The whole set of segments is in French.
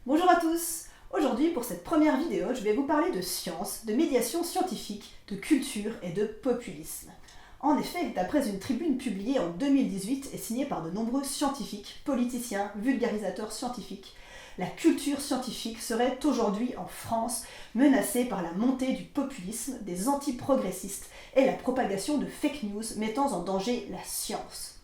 Bonjour à tous. Aujourd'hui, pour cette première vidéo, je vais vous parler de science, de médiation scientifique, de culture et de populisme. En effet, d'après une tribune publiée en 2018 et signée par de nombreux scientifiques, politiciens, vulgarisateurs scientifiques, la culture scientifique serait aujourd'hui en France menacée par la montée du populisme, des antiprogressistes et la propagation de fake news mettant en danger la science.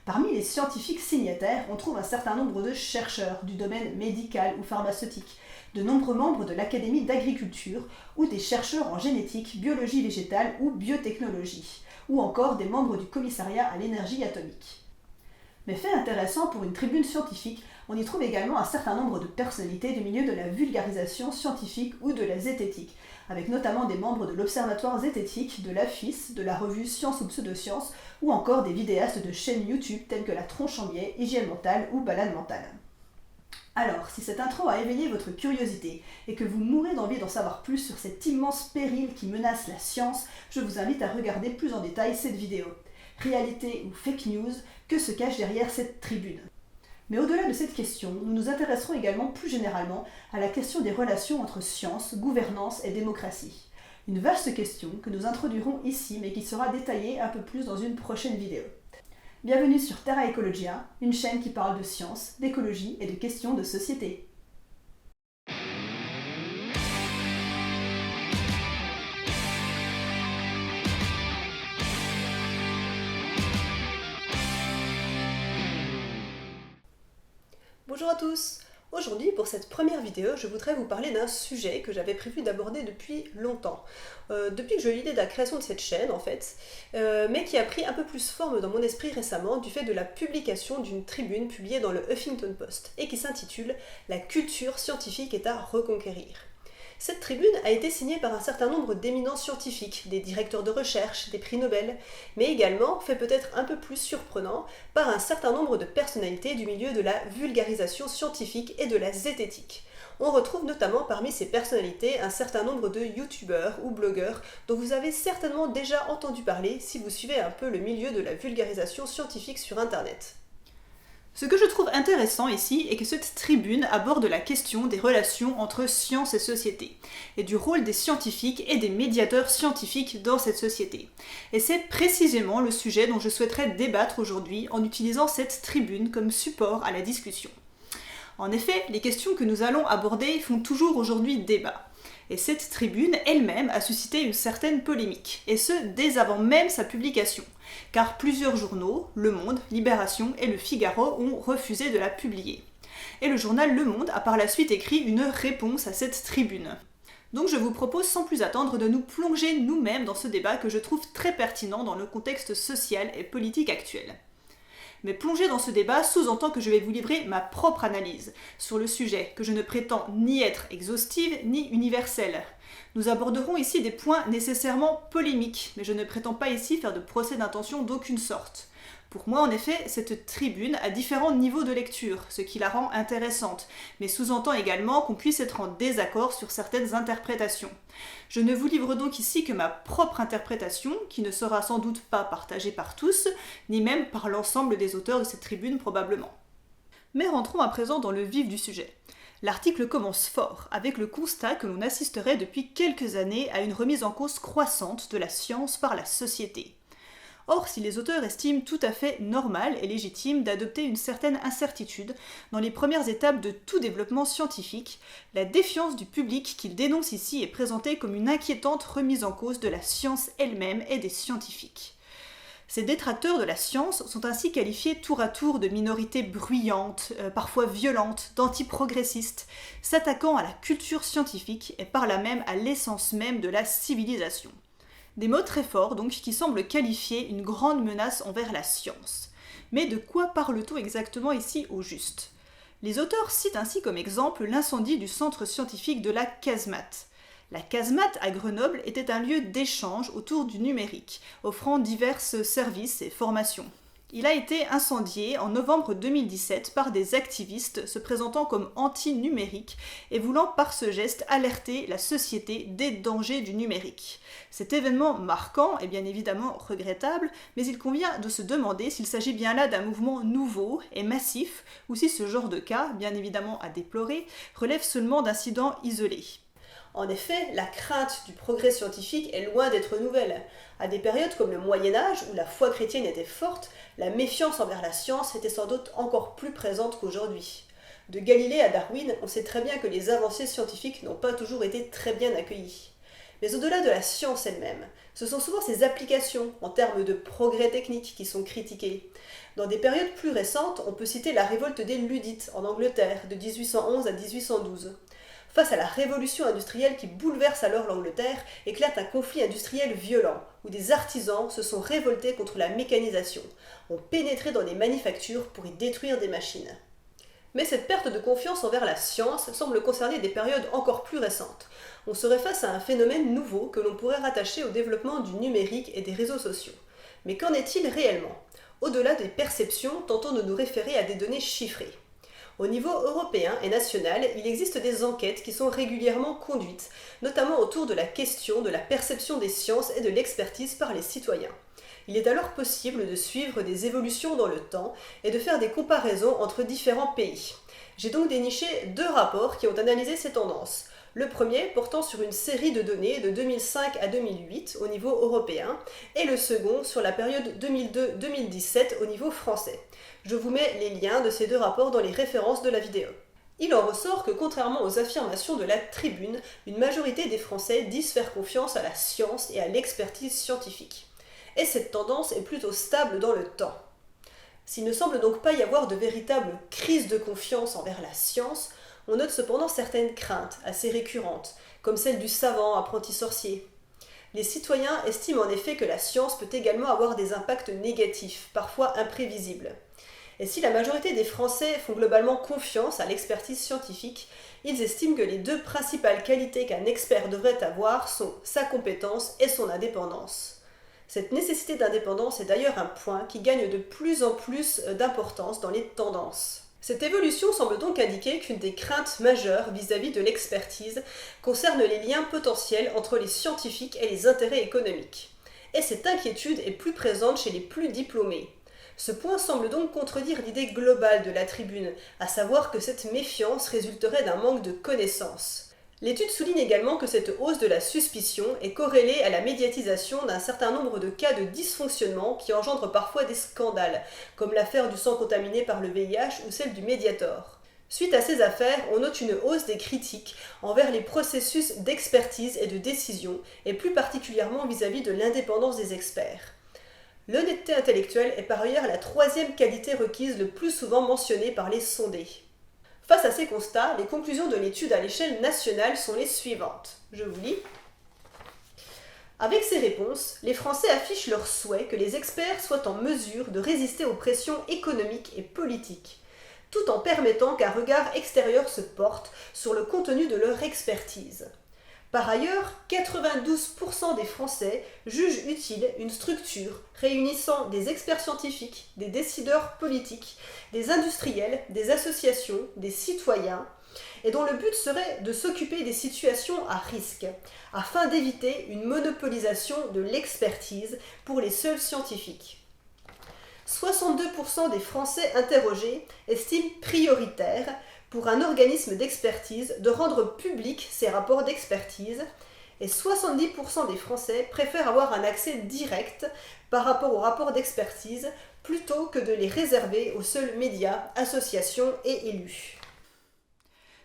Parmi les scientifiques signataires, on trouve un certain nombre de chercheurs du domaine médical ou pharmaceutique, de nombreux membres de l'Académie d'agriculture ou des chercheurs en génétique, biologie végétale ou biotechnologie, ou encore des membres du commissariat à l'énergie atomique. Mais fait intéressant pour une tribune scientifique, on y trouve également un certain nombre de personnalités du milieu de la vulgarisation scientifique ou de la zététique, avec notamment des membres de l'Observatoire zététique, de l'AFIS, de la revue Science ou Pseudosciences, ou encore des vidéastes de chaînes YouTube telles que La Tronche en Biais, Hygiène Mentale ou Balade Mentale. Alors, si cette intro a éveillé votre curiosité et que vous mourrez d'envie d'en savoir plus sur cet immense péril qui menace la science, je vous invite à regarder plus en détail cette vidéo. Réalité ou fake news, que se cache derrière cette tribune? Mais au-delà de cette question, nous nous intéresserons également plus généralement à la question des relations entre science, gouvernance et démocratie. Une vaste question que nous introduirons ici mais qui sera détaillée un peu plus dans une prochaine vidéo. Bienvenue sur Terra Ecologia, une chaîne qui parle de science, d'écologie et de questions de société. Bonjour à tous. Aujourd'hui, pour cette première vidéo, je voudrais vous parler d'un sujet que j'avais prévu d'aborder depuis longtemps. Depuis que j'ai eu l'idée de la création de cette chaîne, en fait, mais qui a pris un peu plus forme dans mon esprit récemment du fait de la publication d'une tribune publiée dans le Huffington Post et qui s'intitule « La culture scientifique est à reconquérir ». Cette tribune a été signée par un certain nombre d'éminents scientifiques, des directeurs de recherche, des prix Nobel, mais également, fait peut-être un peu plus surprenant, par un certain nombre de personnalités du milieu de la vulgarisation scientifique et de la zététique. On retrouve notamment parmi ces personnalités un certain nombre de youtubeurs ou blogueurs dont vous avez certainement déjà entendu parler si vous suivez un peu le milieu de la vulgarisation scientifique sur Internet. Ce que je trouve intéressant ici est que cette tribune aborde la question des relations entre science et société, et du rôle des scientifiques et des médiateurs scientifiques dans cette société. Et c'est précisément le sujet dont je souhaiterais débattre aujourd'hui en utilisant cette tribune comme support à la discussion. En effet, les questions que nous allons aborder font toujours aujourd'hui débat. Et cette tribune elle-même a suscité une certaine polémique, et ce dès avant même sa publication, car plusieurs journaux, Le Monde, Libération et Le Figaro ont refusé de la publier. Et le journal Le Monde a par la suite écrit une réponse à cette tribune. Donc je vous propose sans plus attendre de nous plonger nous-mêmes dans ce débat que je trouve très pertinent dans le contexte social et politique actuel. Mais plonger dans ce débat sous-entend que je vais vous livrer ma propre analyse sur le sujet, que je ne prétends ni être exhaustive ni universelle. Nous aborderons ici des points nécessairement polémiques, mais je ne prétends pas ici faire de procès d'intention d'aucune sorte. Pour moi, en effet, cette tribune a différents niveaux de lecture, ce qui la rend intéressante, mais sous-entend également qu'on puisse être en désaccord sur certaines interprétations. Je ne vous livre donc ici que ma propre interprétation, qui ne sera sans doute pas partagée par tous, ni même par l'ensemble des auteurs de cette tribune probablement. Mais rentrons à présent dans le vif du sujet. L'article commence fort, avec le constat que l'on assisterait depuis quelques années à une remise en cause croissante de la science par la société. Or, si les auteurs estiment tout à fait normal et légitime d'adopter une certaine incertitude dans les premières étapes de tout développement scientifique, la défiance du public qu'ils dénoncent ici est présentée comme une inquiétante remise en cause de la science elle-même et des scientifiques. Ces détracteurs de la science sont ainsi qualifiés tour à tour de minorités bruyantes, parfois violentes, d'antiprogressistes, s'attaquant à la culture scientifique et par là même à l'essence même de la civilisation. Des mots très forts donc qui semblent qualifier une grande menace envers la science. Mais de quoi parle-t-on exactement ici au juste? Les auteurs citent ainsi comme exemple l'incendie du centre scientifique de la casemate. La casemate à Grenoble était un lieu d'échange autour du numérique, offrant divers services et formations. Il a été incendié en novembre 2017 par des activistes se présentant comme anti-numériques et voulant par ce geste alerter la société des dangers du numérique. Cet événement marquant est bien évidemment regrettable, mais il convient de se demander s'il s'agit bien là d'un mouvement nouveau et massif ou si ce genre de cas, bien évidemment à déplorer, relève seulement d'incidents isolés. En effet, la crainte du progrès scientifique est loin d'être nouvelle. À des périodes comme le Moyen Âge, où la foi chrétienne était forte, la méfiance envers la science était sans doute encore plus présente qu'aujourd'hui. De Galilée à Darwin, on sait très bien que les avancées scientifiques n'ont pas toujours été très bien accueillies. Mais au-delà de la science elle-même, ce sont souvent ses applications, en termes de progrès techniques, qui sont critiquées. Dans des périodes plus récentes, on peut citer la révolte des Ludites en Angleterre, de 1811 à 1812. Face à la révolution industrielle qui bouleverse alors l'Angleterre, éclate un conflit industriel violent, où des artisans se sont révoltés contre la mécanisation, ont pénétré dans les manufactures pour y détruire des machines. Mais cette perte de confiance envers la science semble concerner des périodes encore plus récentes. On serait face à un phénomène nouveau que l'on pourrait rattacher au développement du numérique et des réseaux sociaux. Mais qu'en est-il réellement? Au-delà des perceptions, tentons de nous référer à des données chiffrées. Au niveau européen et national, il existe des enquêtes qui sont régulièrement conduites, notamment autour de la question de la perception des sciences et de l'expertise par les citoyens. Il est alors possible de suivre des évolutions dans le temps et de faire des comparaisons entre différents pays. J'ai donc déniché 2 rapports qui ont analysé ces tendances. Le premier portant sur une série de données de 2005 à 2008 au niveau européen et le second sur la période 2002-2017 au niveau français. Je vous mets les liens de ces 2 rapports dans les références de la vidéo. Il en ressort que contrairement aux affirmations de la Tribune, une majorité des Français disent faire confiance à la science et à l'expertise scientifique. Et cette tendance est plutôt stable dans le temps. S'il ne semble donc pas y avoir de véritable crise de confiance envers la science, on note cependant certaines craintes assez récurrentes, comme celle du savant apprenti sorcier. Les citoyens estiment en effet que la science peut également avoir des impacts négatifs, parfois imprévisibles. Et si la majorité des Français font globalement confiance à l'expertise scientifique, ils estiment que les 2 principales qualités qu'un expert devrait avoir sont sa compétence et son indépendance. Cette nécessité d'indépendance est d'ailleurs un point qui gagne de plus en plus d'importance dans les tendances. Cette évolution semble donc indiquer qu'une des craintes majeures vis-à-vis de l'expertise concerne les liens potentiels entre les scientifiques et les intérêts économiques. Et cette inquiétude est plus présente chez les plus diplômés. Ce point semble donc contredire l'idée globale de la Tribune, à savoir que cette méfiance résulterait d'un manque de connaissances. L'étude souligne également que cette hausse de la suspicion est corrélée à la médiatisation d'un certain nombre de cas de dysfonctionnement qui engendrent parfois des scandales, comme l'affaire du sang contaminé par le VIH ou celle du Mediator. Suite à ces affaires, on note une hausse des critiques envers les processus d'expertise et de décision, et plus particulièrement vis-à-vis de l'indépendance des experts. L'honnêteté intellectuelle est par ailleurs la 3e qualité requise le plus souvent mentionnée par les sondés. Face à ces constats, les conclusions de l'étude à l'échelle nationale sont les suivantes. Je vous lis. Avec ces réponses, les Français affichent leur souhait que les experts soient en mesure de résister aux pressions économiques et politiques, tout en permettant qu'un regard extérieur se porte sur le contenu de leur expertise. Par ailleurs, 92% des Français jugent utile une structure réunissant des experts scientifiques, des décideurs politiques, des industriels, des associations, des citoyens, et dont le but serait de s'occuper des situations à risque, afin d'éviter une monopolisation de l'expertise pour les seuls scientifiques. 62% des Français interrogés estiment prioritaire pour un organisme d'expertise de rendre publics ses rapports d'expertise, et 70% des Français préfèrent avoir un accès direct par rapport aux rapports d'expertise plutôt que de les réserver aux seuls médias, associations et élus.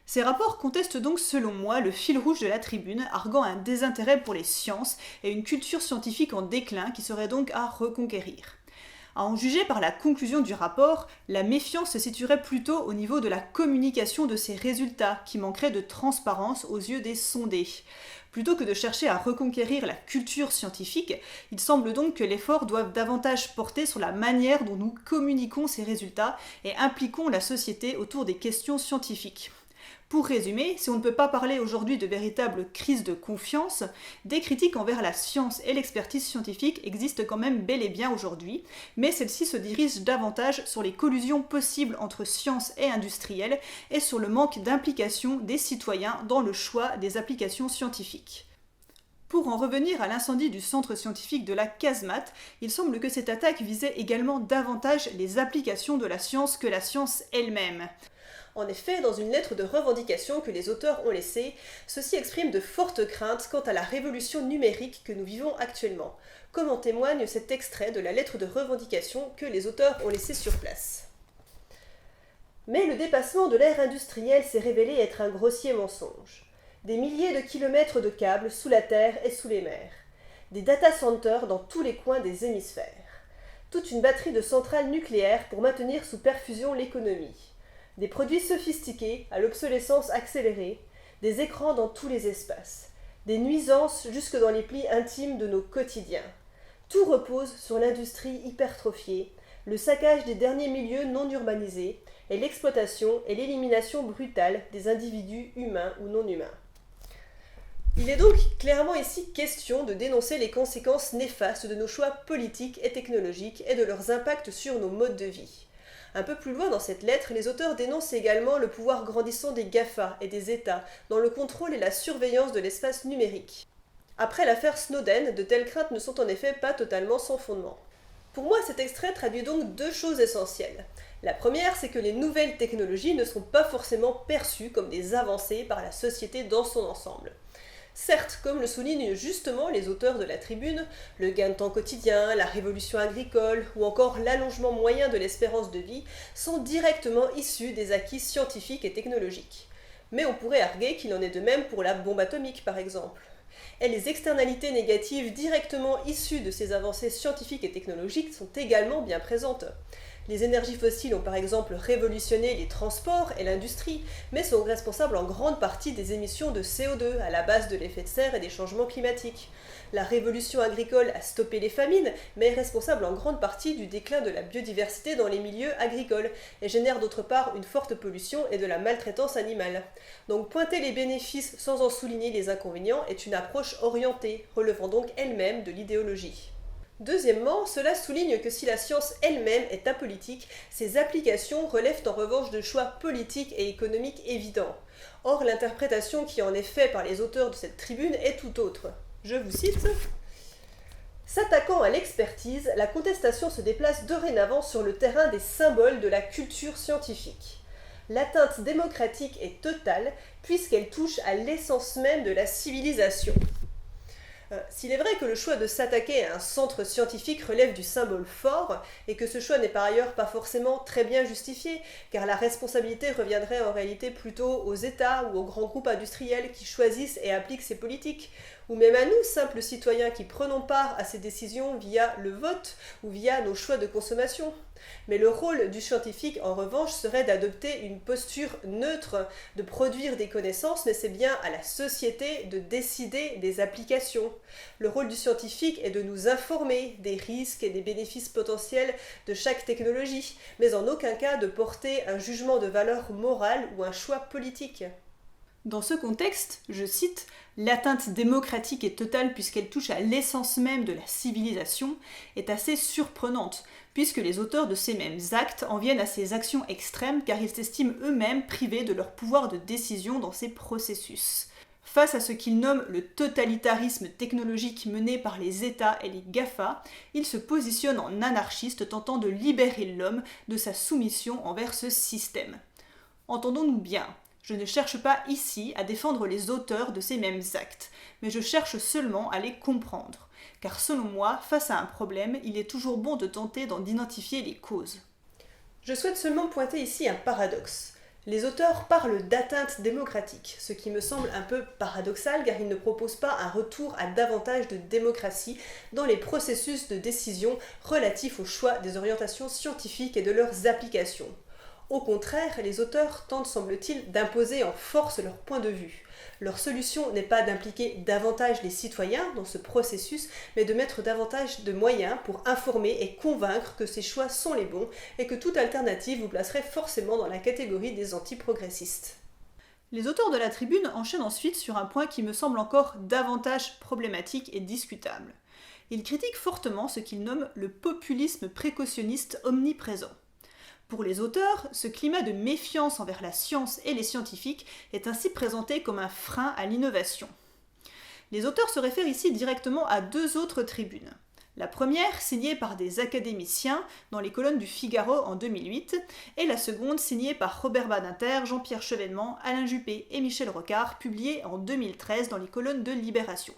Ces rapports contestent donc selon moi le fil rouge de la Tribune, arguant un désintérêt pour les sciences et une culture scientifique en déclin qui serait donc à reconquérir. À en juger par la conclusion du rapport, la méfiance se situerait plutôt au niveau de la communication de ces résultats, qui manquerait de transparence aux yeux des sondés. Plutôt que de chercher à reconquérir la culture scientifique, il semble donc que l'effort doive davantage porter sur la manière dont nous communiquons ces résultats et impliquons la société autour des questions scientifiques. Pour résumer, si on ne peut pas parler aujourd'hui de véritable crise de confiance, des critiques envers la science et l'expertise scientifique existent quand même bel et bien aujourd'hui, mais celles-ci se dirigent davantage sur les collusions possibles entre science et industriels et sur le manque d'implication des citoyens dans le choix des applications scientifiques. Pour en revenir à l'incendie du centre scientifique de la casemate, il semble que cette attaque visait également davantage les applications de la science que la science elle-même. En effet, dans une lettre de revendication que les auteurs ont laissée, ceux-ci expriment de fortes craintes quant à la révolution numérique que nous vivons actuellement, comme en témoigne cet extrait de la lettre de revendication que les auteurs ont laissée sur place. Mais le dépassement de l'ère industrielle s'est révélé être un grossier mensonge. Des milliers de kilomètres de câbles sous la terre et sous les mers. Des data centers dans tous les coins des hémisphères. Toute une batterie de centrales nucléaires pour maintenir sous perfusion l'économie. Des produits sophistiqués à l'obsolescence accélérée. Des écrans dans tous les espaces. Des nuisances jusque dans les plis intimes de nos quotidiens. Tout repose sur l'industrie hypertrophiée, le saccage des derniers milieux non urbanisés et l'exploitation et l'élimination brutale des individus humains ou non humains. Il est donc clairement ici question de dénoncer les conséquences néfastes de nos choix politiques et technologiques et de leurs impacts sur nos modes de vie. Un peu plus loin dans cette lettre, les auteurs dénoncent également le pouvoir grandissant des GAFA et des États dans le contrôle et la surveillance de l'espace numérique. Après l'affaire Snowden, de telles craintes ne sont en effet pas totalement sans fondement. Pour moi, cet extrait traduit donc deux choses essentielles. La première, c'est que les nouvelles technologies ne sont pas forcément perçues comme des avancées par la société dans son ensemble. Certes, comme le soulignent justement les auteurs de la tribune, le gain de temps quotidien, la révolution agricole ou encore l'allongement moyen de l'espérance de vie sont directement issus des acquis scientifiques et technologiques. Mais on pourrait arguer qu'il en est de même pour la bombe atomique par exemple. Et les externalités négatives directement issues de ces avancées scientifiques et technologiques sont également bien présentes. Les énergies fossiles ont par exemple révolutionné les transports et l'industrie, mais sont responsables en grande partie des émissions de CO2 à la base de l'effet de serre et des changements climatiques. La révolution agricole a stoppé les famines, mais est responsable en grande partie du déclin de la biodiversité dans les milieux agricoles, et génère d'autre part une forte pollution et de la maltraitance animale. Donc pointer les bénéfices sans en souligner les inconvénients est une approche orientée, relevant donc elle-même de l'idéologie. Deuxièmement, cela souligne que si la science elle-même est apolitique, ses applications relèvent en revanche de choix politiques et économiques évidents. Or, l'interprétation qui en est faite par les auteurs de cette tribune est tout autre. Je vous cite. S'attaquant à l'expertise, la contestation se déplace dorénavant sur le terrain des symboles de la culture scientifique. L'atteinte démocratique est totale puisqu'elle touche à l'essence même de la civilisation. S'il est vrai que le choix de s'attaquer à un centre scientifique relève du symbole fort, et que ce choix n'est par ailleurs pas forcément très bien justifié, car la responsabilité reviendrait en réalité plutôt aux États ou aux grands groupes industriels qui choisissent et appliquent ces politiques, ou même à nous, simples citoyens qui prenons part à ces décisions via le vote ou via nos choix de consommation. Mais le rôle du scientifique, en revanche, serait d'adopter une posture neutre, de produire des connaissances, mais c'est bien à la société de décider des applications. Le rôle du scientifique est de nous informer des risques et des bénéfices potentiels de chaque technologie, mais en aucun cas de porter un jugement de valeur morale ou un choix politique. Dans ce contexte, je cite, « L'atteinte démocratique est totale puisqu'elle touche à l'essence même de la civilisation » est assez surprenante, puisque les auteurs de ces mêmes actes en viennent à ces actions extrêmes car ils s'estiment eux-mêmes privés de leur pouvoir de décision dans ces processus. Face à ce qu'ils nomment le totalitarisme technologique mené par les États et les GAFA, ils se positionnent en anarchistes tentant de libérer l'homme de sa soumission envers ce système. Entendons-nous bien. Je ne cherche pas ici à défendre les auteurs de ces mêmes actes, mais je cherche seulement à les comprendre. Car selon moi, face à un problème, il est toujours bon de tenter d'en identifier les causes. Je souhaite seulement pointer ici un paradoxe. Les auteurs parlent d'atteinte démocratique, ce qui me semble un peu paradoxal car ils ne proposent pas un retour à davantage de démocratie dans les processus de décision relatifs au choix des orientations scientifiques et de leurs applications. Au contraire, les auteurs tentent, semble-t-il, d'imposer en force leur point de vue. Leur solution n'est pas d'impliquer davantage les citoyens dans ce processus, mais de mettre davantage de moyens pour informer et convaincre que ces choix sont les bons et que toute alternative vous placerait forcément dans la catégorie des anti-progressistes. Les auteurs de la Tribune enchaînent ensuite sur un point qui me semble encore davantage problématique et discutable. Ils critiquent fortement ce qu'ils nomment le populisme précautionniste omniprésent. Pour les auteurs, ce climat de méfiance envers la science et les scientifiques est ainsi présenté comme un frein à l'innovation. Les auteurs se réfèrent ici directement à deux autres tribunes. La première, signée par des académiciens dans les colonnes du Figaro en 2008, et la seconde, signée par Robert Badinter, Jean-Pierre Chevènement, Alain Juppé et Michel Rocard, publiée en 2013 dans les colonnes de Libération.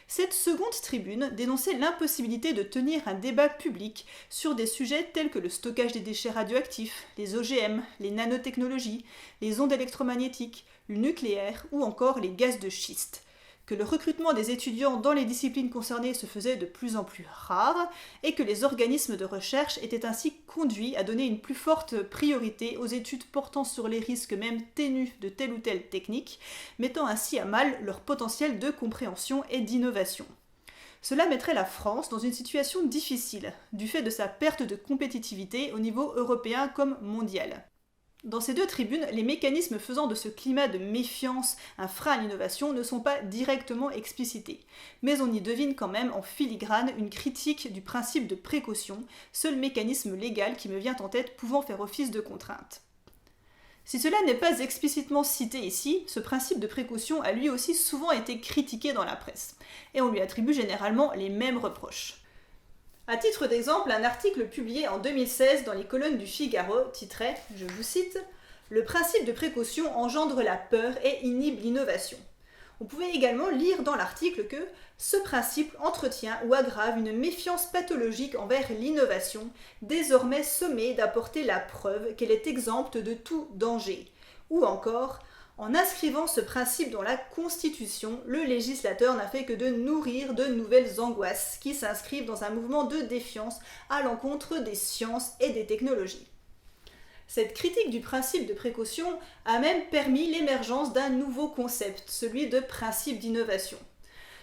Cette seconde tribune dénonçait l'impossibilité de tenir un débat public sur des sujets tels que le stockage des déchets radioactifs, les OGM, les nanotechnologies, les ondes électromagnétiques, le nucléaire ou encore les gaz de schiste, que le recrutement des étudiants dans les disciplines concernées se faisait de plus en plus rare et que les organismes de recherche étaient ainsi conduits à donner une plus forte priorité aux études portant sur les risques même ténus de telle ou telle technique, mettant ainsi à mal leur potentiel de compréhension et d'innovation. Cela mettrait la France dans une situation difficile, du fait de sa perte de compétitivité au niveau européen comme mondial. Dans ces deux tribunes, les mécanismes faisant de ce climat de méfiance un frein à l'innovation ne sont pas directement explicités, mais on y devine quand même en filigrane une critique du principe de précaution, seul mécanisme légal qui me vient en tête pouvant faire office de contrainte. Si cela n'est pas explicitement cité ici, ce principe de précaution a lui aussi souvent été critiqué dans la presse, et on lui attribue généralement les mêmes reproches. À titre d'exemple, un article publié en 2016 dans les colonnes du Figaro titrait, je vous cite, « Le principe de précaution engendre la peur et inhibe l'innovation ». On pouvait également lire dans l'article que ce principe entretient ou aggrave une méfiance pathologique envers l'innovation, désormais sommée d'apporter la preuve qu'elle est exempte de tout danger. Ou encore, en inscrivant ce principe dans la Constitution, le législateur n'a fait que de nourrir de nouvelles angoisses qui s'inscrivent dans un mouvement de défiance à l'encontre des sciences et des technologies. Cette critique du principe de précaution a même permis l'émergence d'un nouveau concept, celui de principe d'innovation.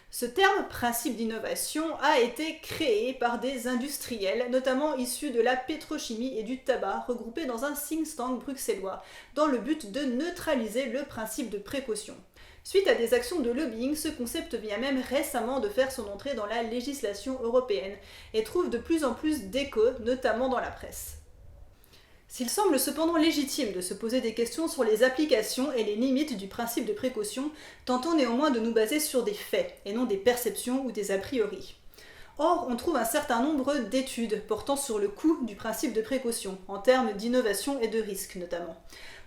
Ce terme principe d'innovation a été créé par des industriels, notamment issus de la pétrochimie et du tabac, regroupés dans un think tank bruxellois, dans le but de neutraliser le principe de précaution. Suite à des actions de lobbying, ce concept vient même récemment de faire son entrée dans la législation européenne et trouve de plus en plus d'écho, notamment dans la presse. S'il semble cependant légitime de se poser des questions sur les applications et les limites du principe de précaution, tentons néanmoins de nous baser sur des faits, et non des perceptions ou des a priori. Or, on trouve un certain nombre d'études portant sur le coût du principe de précaution, en termes d'innovation et de risque notamment.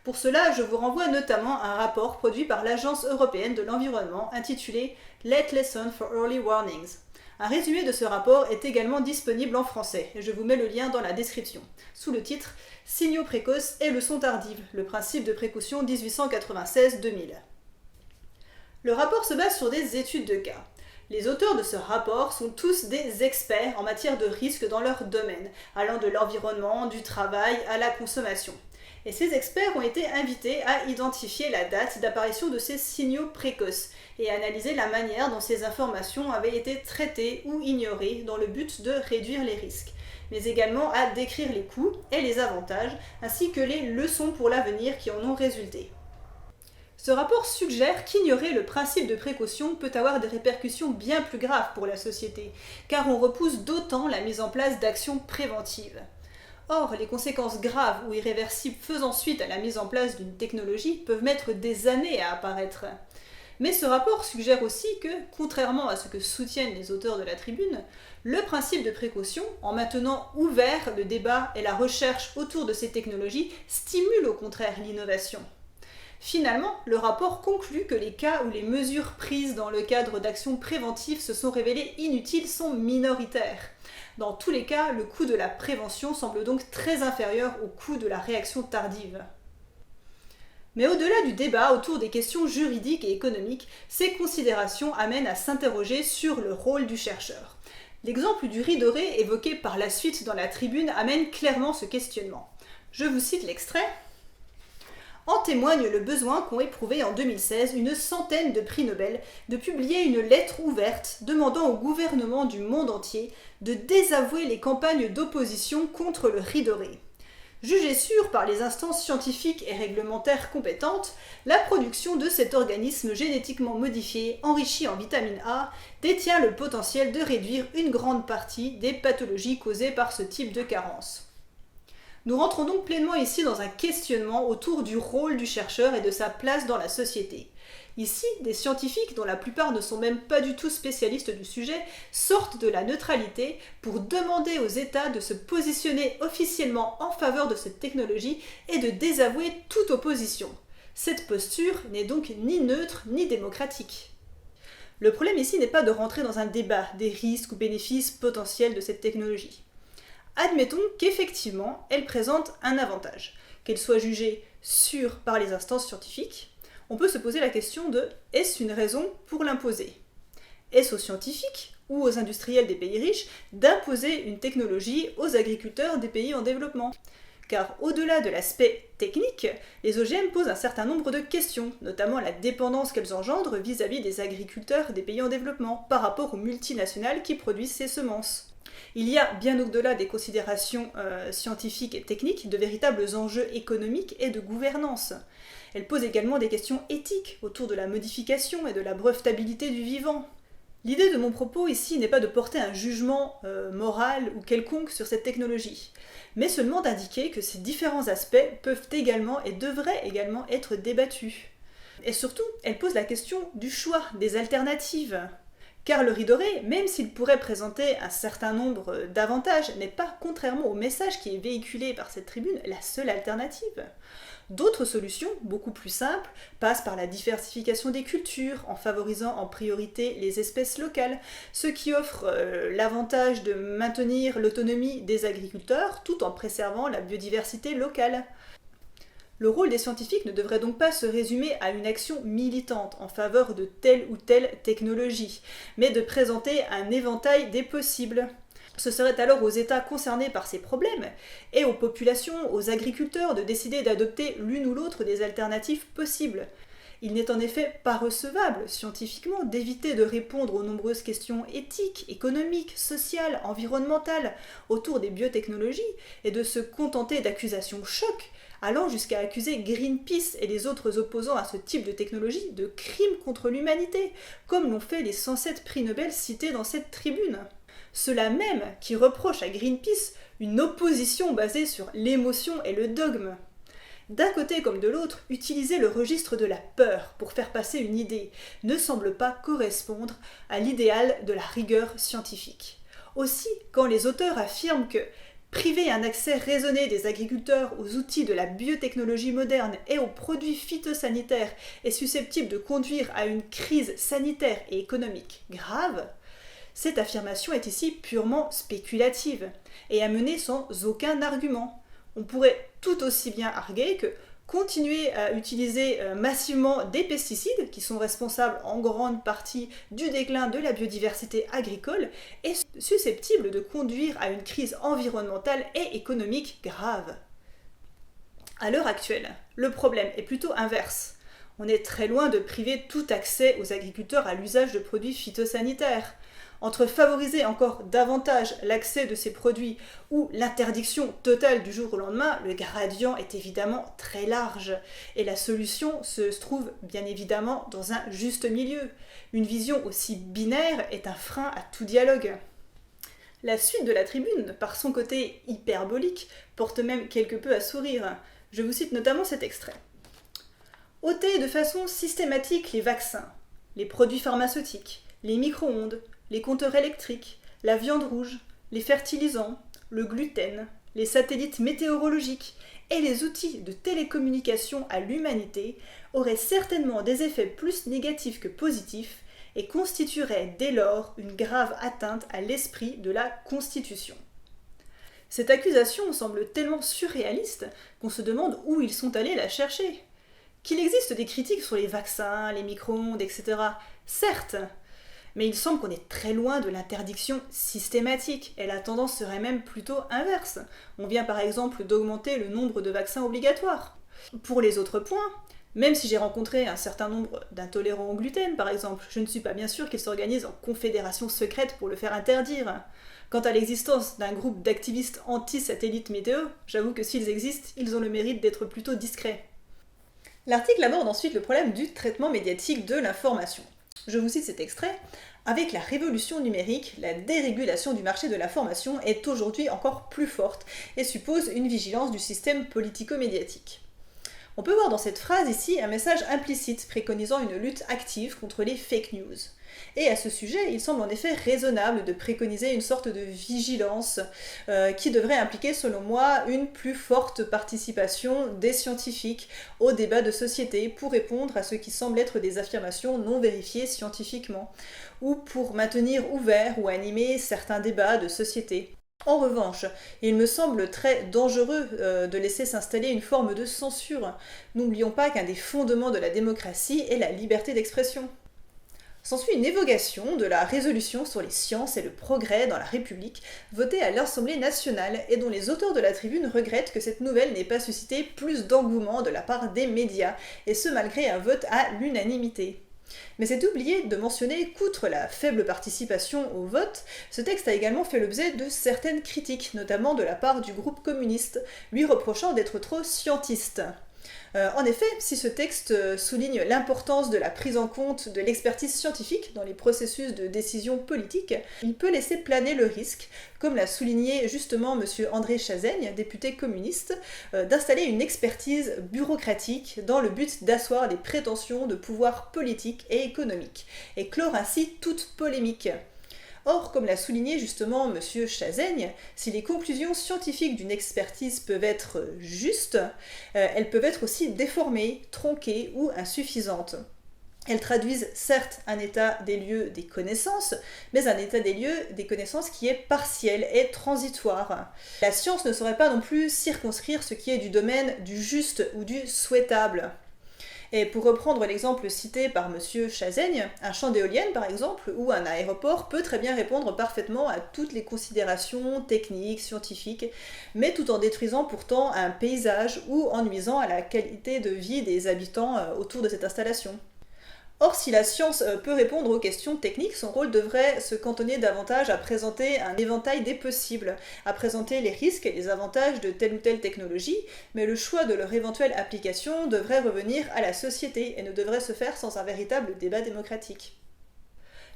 Pour cela, je vous renvoie notamment à un rapport produit par l'Agence européenne de l'environnement intitulé « Late Lesson for Early Warnings ». Un résumé de ce rapport est également disponible en français, et je vous mets le lien dans la description, sous le titre « Signaux précoces et leçons tardives, le principe de précaution 1896-2000 ». Le rapport se base sur des études de cas. Les auteurs de ce rapport sont tous des experts en matière de risque dans leur domaine, allant de l'environnement, du travail à la consommation. Et ces experts ont été invités à identifier la date d'apparition de ces signaux précoces et à analyser la manière dont ces informations avaient été traitées ou ignorées dans le but de réduire les risques, mais également à décrire les coûts et les avantages, ainsi que les leçons pour l'avenir qui en ont résulté. Ce rapport suggère qu'ignorer le principe de précaution peut avoir des répercussions bien plus graves pour la société, car on repousse d'autant la mise en place d'actions préventives. Or, les conséquences graves ou irréversibles faisant suite à la mise en place d'une technologie peuvent mettre des années à apparaître. Mais ce rapport suggère aussi que, contrairement à ce que soutiennent les auteurs de la Tribune, le principe de précaution, en maintenant ouvert le débat et la recherche autour de ces technologies, stimule au contraire l'innovation. Finalement, le rapport conclut que les cas où les mesures prises dans le cadre d'actions préventives se sont révélées inutiles sont minoritaires. Dans tous les cas, le coût de la prévention semble donc très inférieur au coût de la réaction tardive. Mais au-delà du débat autour des questions juridiques et économiques, ces considérations amènent à s'interroger sur le rôle du chercheur. L'exemple du riz doré évoqué par la suite dans la Tribune amène clairement ce questionnement. Je vous cite l'extrait. En témoigne le besoin qu'ont éprouvé en 2016 une centaine de prix Nobel de publier une lettre ouverte demandant au gouvernement du monde entier de désavouer les campagnes d'opposition contre le riz doré. Jugée sûre par les instances scientifiques et réglementaires compétentes, la production de cet organisme génétiquement modifié, enrichi en vitamine A, détient le potentiel de réduire une grande partie des pathologies causées par ce type de carence. Nous rentrons donc pleinement ici dans un questionnement autour du rôle du chercheur et de sa place dans la société. Ici, des scientifiques, dont la plupart ne sont même pas du tout spécialistes du sujet, sortent de la neutralité pour demander aux États de se positionner officiellement en faveur de cette technologie et de désavouer toute opposition. Cette posture n'est donc ni neutre ni démocratique. Le problème ici n'est pas de rentrer dans un débat des risques ou bénéfices potentiels de cette technologie. Admettons qu'effectivement, elle présente un avantage, qu'elle soit jugée sûre par les instances scientifiques. On peut se poser la question de « est-ce une raison pour l'imposer ?» Est-ce aux scientifiques ou aux industriels des pays riches d'imposer une technologie aux agriculteurs des pays en développement ? Car au-delà de l'aspect technique, les OGM posent un certain nombre de questions, notamment la dépendance qu'elles engendrent vis-à-vis des agriculteurs des pays en développement par rapport aux multinationales qui produisent ces semences. Il y a, bien au-delà des considérations scientifiques et techniques, de véritables enjeux économiques et de gouvernance. Elle pose également des questions éthiques autour de la modification et de la brevetabilité du vivant. L'idée de mon propos ici n'est pas de porter un jugement moral ou quelconque sur cette technologie, mais seulement d'indiquer que ces différents aspects peuvent également et devraient également être débattus. Et surtout, elle pose la question du choix, des alternatives. Car le riz doré, même s'il pourrait présenter un certain nombre d'avantages, n'est pas, contrairement au message qui est véhiculé par cette tribune, la seule alternative. D'autres solutions, beaucoup plus simples, passent par la diversification des cultures, en favorisant en priorité les espèces locales, ce qui offre l'avantage de maintenir l'autonomie des agriculteurs tout en préservant la biodiversité locale. Le rôle des scientifiques ne devrait donc pas se résumer à une action militante en faveur de telle ou telle technologie, mais de présenter un éventail des possibles. Ce serait alors aux États concernés par ces problèmes, et aux populations, aux agriculteurs, de décider d'adopter l'une ou l'autre des alternatives possibles. Il n'est en effet pas recevable, scientifiquement, d'éviter de répondre aux nombreuses questions éthiques, économiques, sociales, environnementales autour des biotechnologies, et de se contenter d'accusations chocs, allant jusqu'à accuser Greenpeace et les autres opposants à ce type de technologie de crimes contre l'humanité, comme l'ont fait les 107 prix Nobel cités dans cette tribune. Ceux-là même qui reprochent à Greenpeace une opposition basée sur l'émotion et le dogme. D'un côté comme de l'autre, utiliser le registre de la peur pour faire passer une idée ne semble pas correspondre à l'idéal de la rigueur scientifique. Aussi, quand les auteurs affirment que priver un accès raisonné des agriculteurs aux outils de la biotechnologie moderne et aux produits phytosanitaires est susceptible de conduire à une crise sanitaire et économique grave, cette affirmation est ici purement spéculative et amenée sans aucun argument. On pourrait tout aussi bien arguer que continuer à utiliser massivement des pesticides, qui sont responsables en grande partie du déclin de la biodiversité agricole, est susceptible de conduire à une crise environnementale et économique grave. À l'heure actuelle, le problème est plutôt inverse. On est très loin de priver tout accès aux agriculteurs à l'usage de produits phytosanitaires. Entre favoriser encore davantage l'accès de ces produits ou l'interdiction totale du jour au lendemain, le gradient est évidemment très large et la solution se trouve bien évidemment dans un juste milieu. Une vision aussi binaire est un frein à tout dialogue. La suite de la tribune, par son côté hyperbolique, porte même quelque peu à sourire. Je vous cite notamment cet extrait. « Ôter de façon systématique les vaccins, les produits pharmaceutiques, les micro-ondes, les compteurs électriques, la viande rouge, les fertilisants, le gluten, les satellites météorologiques et les outils de télécommunication à l'humanité auraient certainement des effets plus négatifs que positifs et constitueraient dès lors une grave atteinte à l'esprit de la Constitution. » Cette accusation semble tellement surréaliste qu'on se demande où ils sont allés la chercher. Qu'il existe des critiques sur les vaccins, les micro-ondes, etc., certes, mais il semble qu'on est très loin de l'interdiction systématique, et la tendance serait même plutôt inverse. On vient par exemple d'augmenter le nombre de vaccins obligatoires. Pour les autres points, Même si j'ai rencontré un certain nombre d'intolérants au gluten, par exemple, je ne suis pas bien sûre qu'ils s'organisent en confédération secrète pour le faire interdire. Quant à l'existence d'un groupe d'activistes anti-satellite météo, j'avoue que s'ils existent, ils ont le mérite d'être plutôt discrets. L'article aborde ensuite le problème du traitement médiatique de l'information. Je vous cite cet extrait. Avec la révolution numérique, la dérégulation du marché de l'information est aujourd'hui encore plus forte et suppose une vigilance du système politico-médiatique. On peut voir dans cette phrase ici un message implicite préconisant une lutte active contre les fake news. Et à ce sujet, il semble en effet raisonnable de préconiser une sorte de vigilance qui devrait impliquer, selon moi, une plus forte participation des scientifiques au débat de société pour répondre à ce qui semble être des affirmations non vérifiées scientifiquement, ou pour maintenir ouverts ou animer certains débats de société. En revanche, il me semble très dangereux de laisser s'installer une forme de censure. N'oublions pas qu'un des fondements de la démocratie est la liberté d'expression. S'ensuit une évocation de la résolution sur les sciences et le progrès dans la République, votée à l'Assemblée nationale et dont les auteurs de la tribune regrettent que cette nouvelle n'ait pas suscité plus d'engouement de la part des médias, et ce malgré un vote à l'unanimité. Mais c'est oublié de mentionner qu'outre la faible participation au vote, ce texte a également fait l'objet de certaines critiques, notamment de la part du groupe communiste, lui reprochant d'être trop scientiste. En effet, si ce texte souligne l'importance de la prise en compte de l'expertise scientifique dans les processus de décision politique, il peut laisser planer le risque, comme l'a souligné justement M. André Chazaigne, député communiste, d'installer une expertise bureaucratique dans le but d'asseoir des prétentions de pouvoir politique et économique, et clore ainsi toute polémique. Or, comme l'a souligné justement M. Chazaigne, si les conclusions scientifiques d'une expertise peuvent être justes, elles peuvent être aussi déformées, tronquées ou insuffisantes. Elles traduisent certes un état des lieux des connaissances, mais un état des lieux des connaissances qui est partiel et transitoire. La science ne saurait pas non plus circonscrire ce qui est du domaine du juste ou du souhaitable. Et pour reprendre l'exemple cité par M. Chazaigne, un champ d'éoliennes par exemple, ou un aéroport peut très bien répondre parfaitement à toutes les considérations techniques, scientifiques, mais tout en détruisant pourtant un paysage ou en nuisant à la qualité de vie des habitants autour de cette installation. Or, si la science peut répondre aux questions techniques, son rôle devrait se cantonner davantage à présenter un éventail des possibles, à présenter les risques et les avantages de telle ou telle technologie, mais le choix de leur éventuelle application devrait revenir à la société et ne devrait se faire sans un véritable débat démocratique.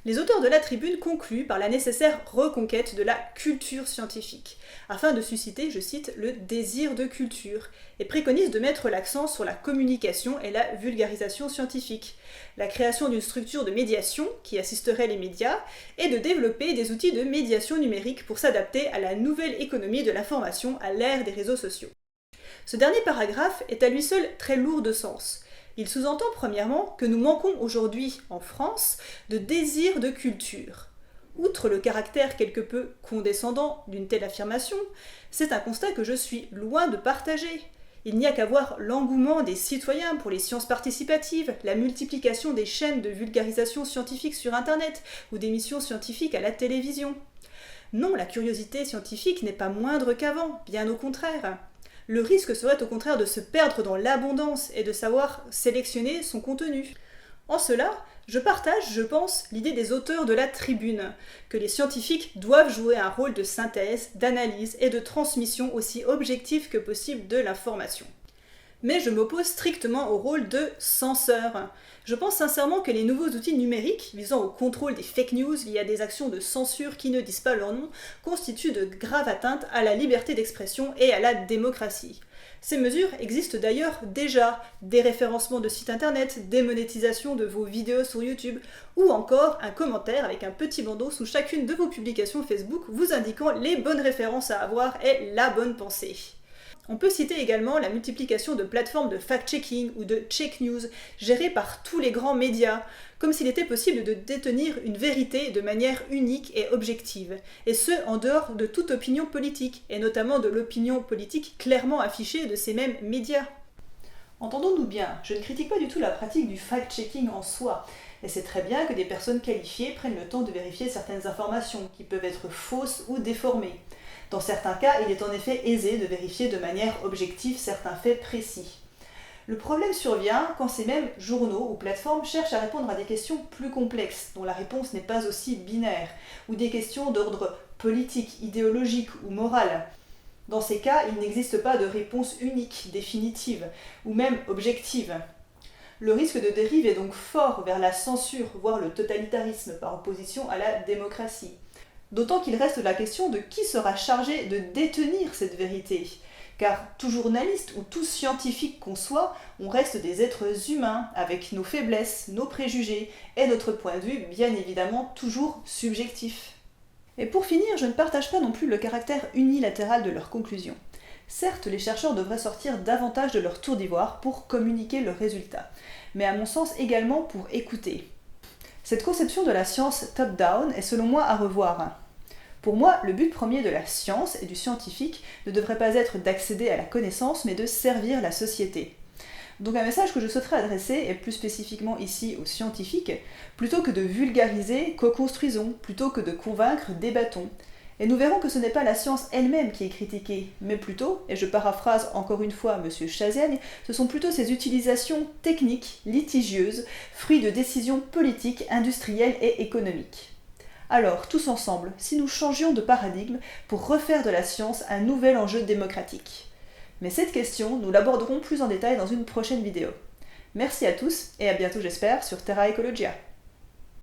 Les auteurs de la tribune concluent par la nécessaire reconquête de la culture scientifique, afin de susciter, je cite, le désir de culture, et préconisent de mettre l'accent sur la communication et la vulgarisation scientifique, la création d'une structure de médiation qui assisterait les médias, et de développer des outils de médiation numérique pour s'adapter à la nouvelle économie de l'information à l'ère des réseaux sociaux. Ce dernier paragraphe est à lui seul très lourd de sens. Il sous-entend premièrement que nous manquons aujourd'hui, en France, de désir de culture. Outre le caractère quelque peu condescendant d'une telle affirmation, c'est un constat que je suis loin de partager. Il n'y a qu'à voir l'engouement des citoyens pour les sciences participatives, la multiplication des chaînes de vulgarisation scientifique sur Internet ou d'émissions scientifiques à la télévision. Non, la curiosité scientifique n'est pas moindre qu'avant, bien au contraire. Le risque serait au contraire de se perdre dans l'abondance et de savoir sélectionner son contenu. En cela, je partage, je pense, l'idée des auteurs de la tribune, que les scientifiques doivent jouer un rôle de synthèse, d'analyse et de transmission aussi objectif que possible de l'information. Mais je m'oppose strictement au rôle de censeur. Je pense sincèrement que les nouveaux outils numériques visant au contrôle des fake news liés à des actions de censure qui ne disent pas leur nom constituent de graves atteintes à la liberté d'expression et à la démocratie. Ces mesures existent d'ailleurs déjà, déréférencement de sites internet, démonétisation de vos vidéos sur YouTube, ou encore un commentaire avec un petit bandeau sous chacune de vos publications Facebook vous indiquant les bonnes références à avoir et la bonne pensée. On peut citer également la multiplication de plateformes de fact-checking ou de check news gérées par tous les grands médias, comme s'il était possible de détenir une vérité de manière unique et objective, et ce en dehors de toute opinion politique, et notamment de l'opinion politique clairement affichée de ces mêmes médias. Entendons-nous bien, je ne critique pas du tout la pratique du fact-checking en soi, et c'est très bien que des personnes qualifiées prennent le temps de vérifier certaines informations qui peuvent être fausses ou déformées. Dans certains cas, il est en effet aisé de vérifier de manière objective certains faits précis. Le problème survient quand ces mêmes journaux ou plateformes cherchent à répondre à des questions plus complexes, dont la réponse n'est pas aussi binaire, ou des questions d'ordre politique, idéologique ou moral. Dans ces cas, il n'existe pas de réponse unique, définitive, ou même objective. Le risque de dérive est donc fort vers la censure, voire le totalitarisme, par opposition à la démocratie. D'autant qu'il reste la question de qui sera chargé de détenir cette vérité. Car tout journaliste ou tout scientifique qu'on soit, on reste des êtres humains, avec nos faiblesses, nos préjugés, et notre point de vue bien évidemment toujours subjectif. Et pour finir, je ne partage pas non plus le caractère unilatéral de leurs conclusions. Certes, les chercheurs devraient sortir davantage de leur tour d'ivoire pour communiquer leurs résultats, mais à mon sens également pour écouter. Cette conception de la science top-down est selon moi à revoir. Pour moi, le but premier de la science et du scientifique ne devrait pas être d'accéder à la connaissance, mais de servir la société. Donc un message que je souhaiterais adresser, et plus spécifiquement ici aux scientifiques, plutôt que de vulgariser, co-construisons, plutôt que de convaincre, débattons. Et nous verrons que ce n'est pas la science elle-même qui est critiquée, mais plutôt, et je paraphrase encore une fois M. Chaziagne, ce sont plutôt ses utilisations techniques, litigieuses, fruits de décisions politiques, industrielles et économiques. Alors, tous ensemble, si nous changions de paradigme pour refaire de la science un nouvel enjeu démocratique. Mais cette question, nous l'aborderons plus en détail dans une prochaine vidéo. Merci à tous et à bientôt j'espère sur Terra Ecologia.